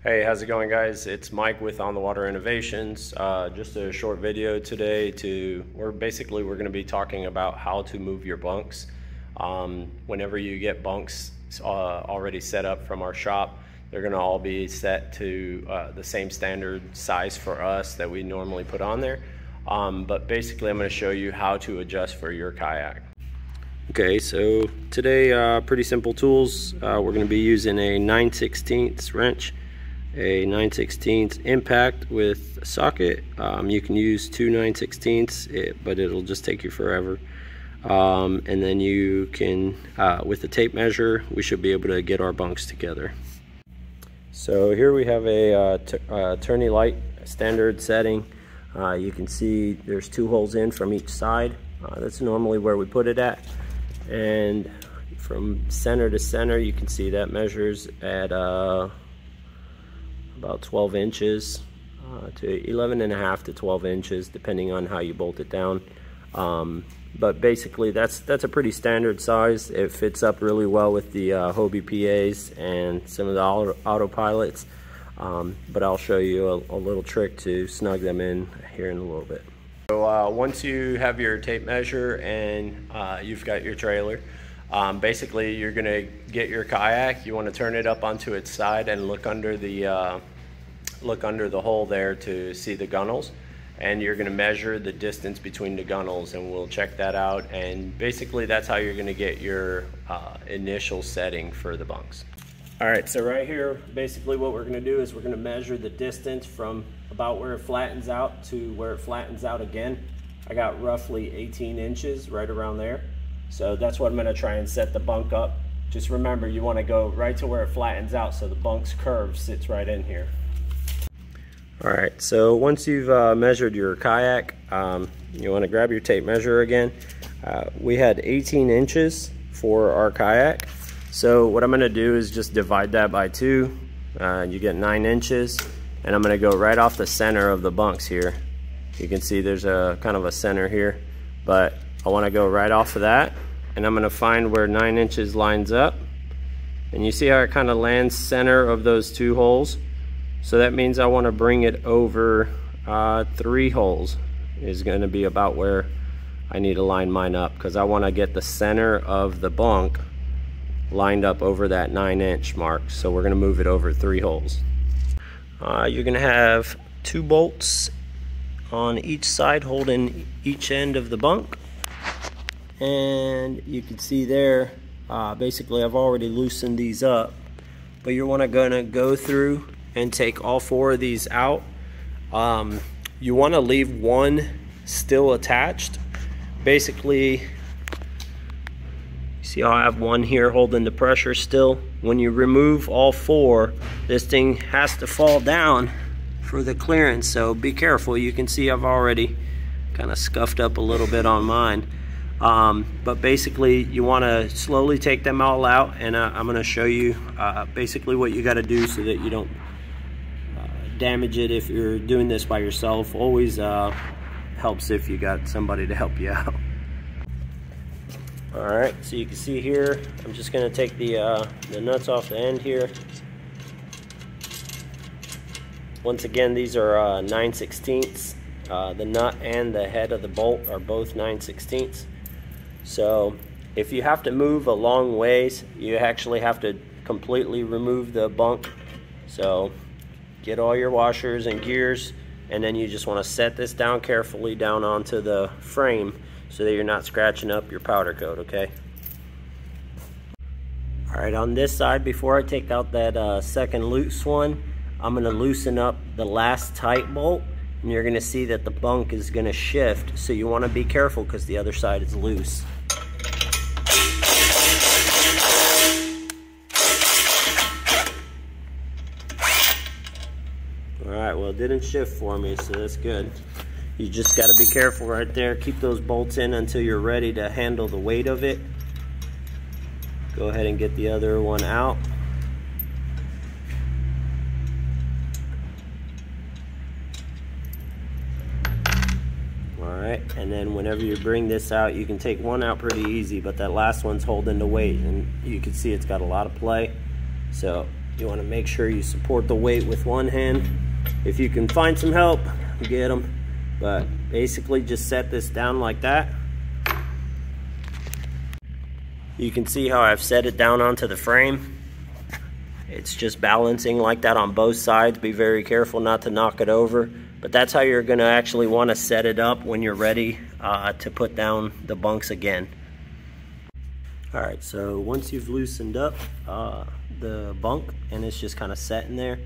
Hey, how's it going, guys? It's Mike with On the Water Innovations. Just a short video today we're going to be talking about how to move your bunks. Whenever you get bunks already set up from our shop, they're going to all be set to the same standard size for us that we normally put on there. But basically, I'm going to show you how to adjust for your kayak. Okay, so today, pretty simple tools. We're going to be using a 9/16 wrench, a 9/16 impact with a socket. You can use two 9/16, but it'll just take you forever. And then you can, with the tape measure, we should be able to get our bunks together. So here we have a tourney light standard setting. You can see there's two holes in from each side. That's normally where we put it at. And from center to center, you can see that measures at about 12 inches to 11.5 to 12 inches, depending on how you bolt it down. But basically, that's a pretty standard size. It fits up really well with the Hobie PAs and some of the autopilots. But I'll show you a little trick to snug them in here in a little bit. So once you have your tape measure and you've got your trailer, basically you're going to get your kayak. You want to turn it up onto its side and look under the hole there to see the gunnels, and you're going to measure the distance between the gunnels, and we'll check that out. And basically that's how you're going to get your initial setting for the bunks. Alright, so right here, basically what we're going to do is we're going to measure the distance from about where it flattens out to where it flattens out again. I got roughly 18 inches right around there. So that's what I'm going to try and set the bunk up. Just remember, you want to go right to where it flattens out so the bunk's curve sits right in here. Alright, so once you've measured your kayak, you want to grab your tape measure again. We had 18 inches for our kayak. So what I'm going to do is just divide that by 2. You get 9 inches, and I'm going to go right off the center of the bunks here. You can see there's a kind of a center here, but I want to go right off of that, and I'm going to find where 9 inches lines up. And you see how it kind of lands center of those 2 holes? So that means I want to bring it over 3 holes is going to be about where I need to line mine up, because I want to get the center of the bunk lined up over that 9-inch mark. So we're going to move it over 3 holes. You're going to have 2 bolts on each side holding each end of the bunk, and you can see there, basically I've already loosened these up, but you're going to go through and take all 4 of these out. You want to leave one still attached. Basically, see how I have one here holding the pressure still? When you remove all 4, this thing has to fall down for the clearance, so be careful. You can see I've already kind of scuffed up a little bit on mine. But basically you want to slowly take them all out, and I'm going to show you basically what you got to do so that you don't damage it if you're doing this by yourself. Always helps if you got somebody to help you out. Alright, so you can see here, I'm just going to take the nuts off the end here. Once again, these are 9/16. The nut and the head of the bolt are both 9/16. So if you have to move a long ways, you actually have to completely remove the bunk. So get all your washers and gears, and then you just want to set this down carefully down onto the frame so that you're not scratching up your powder coat, okay? Alright, on this side, before I take out that second loose one, I'm going to loosen up the last tight bolt, and you're going to see that the bunk is going to shift, so you want to be careful because the other side is loose. Alright, well, it didn't shift for me, so that's good. You just got to be careful right there. Keep those bolts in until you're ready to handle the weight of it. Go ahead and get the other one out. Alright, and then whenever you bring this out, you can take one out pretty easy, but that last one's holding the weight, and you can see it's got a lot of play. So You want to make sure you support the weight with one hand. If you can find some help, get them. But basically just set this down like that. You can see how I've set it down onto the frame. It's just balancing like that on both sides. Be very careful not to knock it over. But that's how you're going to actually want to set it up when you're ready to put down the bunks again. Alright, so once you've loosened up the bunk and it's just kind of set in there,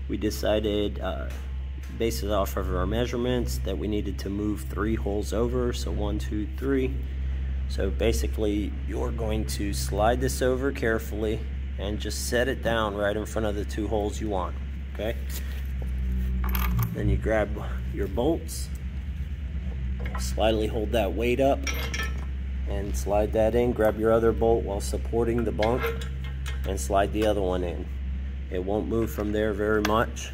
we decided, based off of our measurements, that we needed to move 3 holes over. So 1, 2, 3. So basically you're going to slide this over carefully and just set it down right in front of the 2 holes you want. Okay, then you grab your bolts, slightly hold that weight up and slide that in. Grab your other bolt while supporting the bunk and slide the other one in. It won't move from there very much.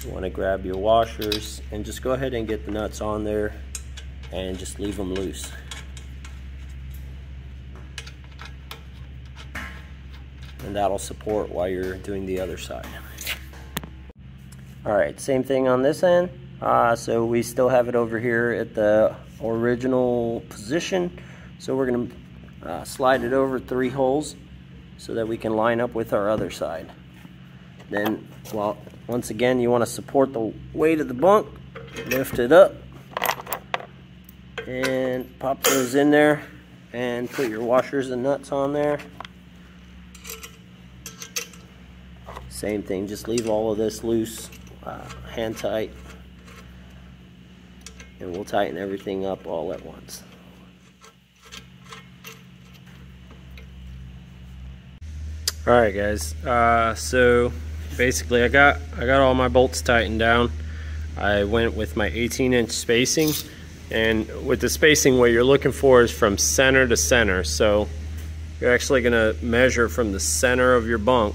You want to grab your washers and just go ahead and get the nuts on there and just leave them loose. And that'll support while you're doing the other side. Alright, same thing on this end. So we still have it over here at the original position. So we're going to slide it over 3 holes so that we can line up with our other side. Then, well, once again, you want to support the weight of the bunk. Lift it up and pop those in there and put your washers and nuts on there. Same thing, just leave all of this loose, hand tight, and we'll tighten everything up all at once. Alright guys, so basically I got all my bolts tightened down. I went with my 18-inch spacing, and with the spacing what you're looking for is from center to center. So you're actually going to measure from the center of your bunk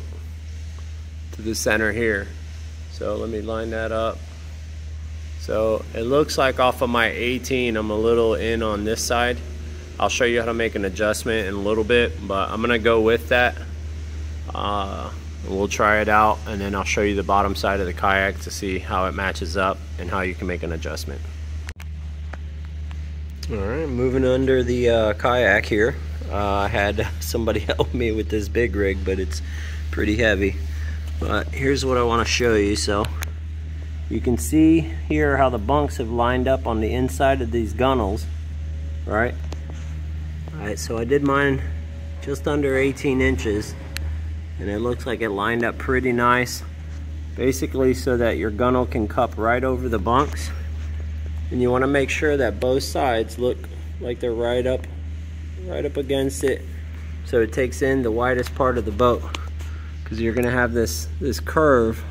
to the center here. So let me line that up. So it looks like off of my 18 I'm a little in on this side. I'll show you how to make an adjustment in a little bit, but I'm gonna go with that. We'll try it out and then I'll show you the bottom side of the kayak to see how it matches up and how you can make an adjustment. Alright, moving under the kayak here. I had somebody help me with this big rig, but it's pretty heavy. But here's what I want to show you. So you can see here how the bunks have lined up on the inside of these gunnels, right? Alright, so I did mine just under 18 inches and it looks like it lined up pretty nice, basically so that your gunnel can cup right over the bunks. And you want to make sure that both sides look like they're right up against it, so it takes in the widest part of the boat, because you're going to have this curve.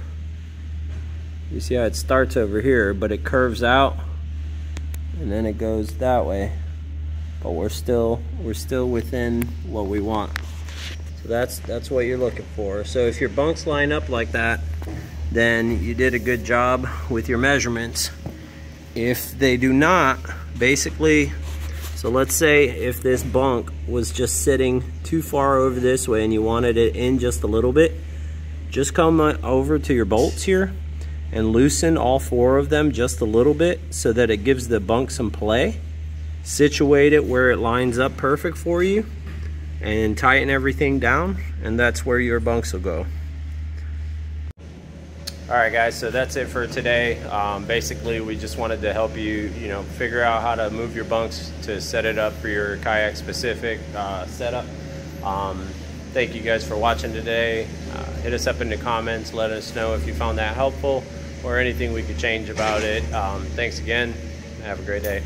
You see how it starts over here, but it curves out and then it goes that way, but we're still within what we want. So that's what you're looking for. So if your bunks line up like that, then you did a good job with your measurements. If they do not, basically, so let's say if this bunk was just sitting too far over this way and you wanted it in just a little bit, just come over to your bolts here and loosen all 4 of them just a little bit so that it gives the bunk some play. Situate it where it lines up perfect for you and tighten everything down, and that's where your bunks will go. Alright guys, so that's it for today. Basically we just wanted to help you, figure out how to move your bunks to set it up for your kayak specific setup. Thank you guys for watching today. Hit us up in the comments, let us know if you found that helpful or anything we could change about it. Thanks again, have a great day.